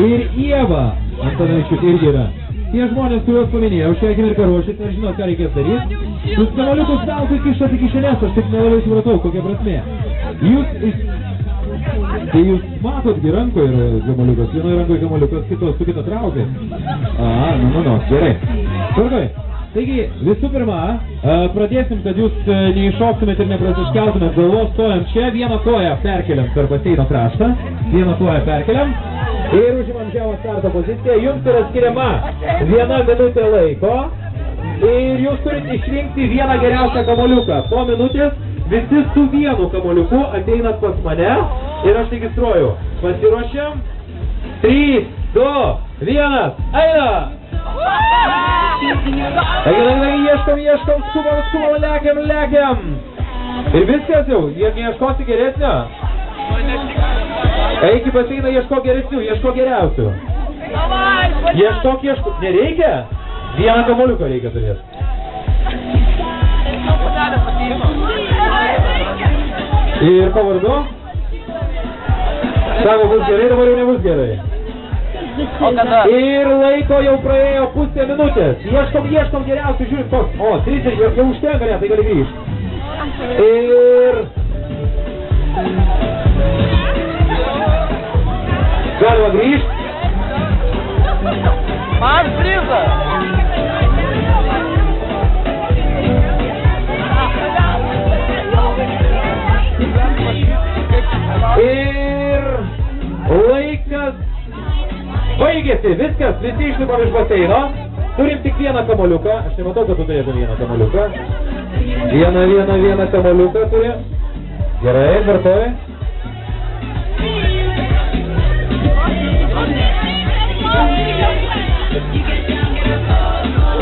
ir Ieva Antanavičiūtė irgi yra. Tie žmonės, kuriuos paminėjau, šią akimirką ruošit, nežinot, ką reikės daryti. Jūs kamoliukus veltui kišat į kišenės, aš tik nelabai supratau, kokia prasmė. Tai jūs matotgi rankoje yra kamoliukas, vienoje rankoje kamoliukas, su kita traukia. Gerai. Tvarkoj. Taigi, visų pirma, pradėsim, kad jūs neiššoktumėt ir neprasiškeltumėt galvos, stojam čia, vieną koją perkeliam per baseino kraštą, vieną koją perkeliam ir užimam žemą starto poziciją. Jums yra skiriama 1 minutė laiko ir jūs turite išrinkti vieną geriausią kamoliuką. Po minutės visi su vienu kamoliuku ateinat pas mane ir aš registruoju. Pasiruošiam. 3, 2, 1, eina! Ieškom, skubam, lekiam. Ir viskas jau, neieškosi geresnio? Eik į baseiną, ieškok geresnių, ieškok geriausių. Ieškok, nereikia? Vieną kamoliuką reikia turėti. Ir pavardu? Sako, bus gerai, dabar jau nebus gerai. Ir laiko jau praėjo pusę minutės. Ieškom geriausių, žiūrim koks. 30, jau užtenka, ne, tai gali grįžti. Ir... Galima grįžti. Man prizą. Ir laikas baigėsi, viskas, visi išlipam iš baseino. Turim tik vieną kamoliuką. Aš nematau, kad tu turėtum vieną kamoliuką. Vieną kamoliuką turi. Gerai, vartoji.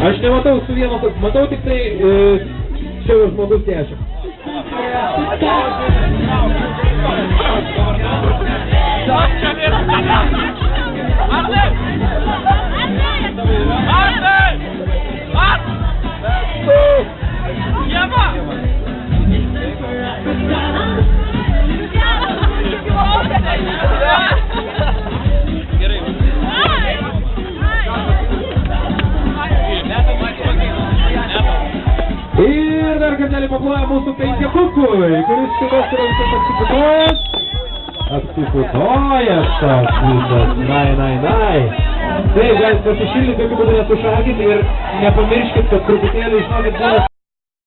Aš nematau su vienu, matau tik tai čia jau žmogus tešia. Ir dar kartelį paploja mūsų penkiakukui, kuris šitas yra visas apsiputojęs tas visas, nai. Taip, galit pasišildyti, tokiu būdu nesušalkite ir nepamirškit, kad truputėlį, žinokit,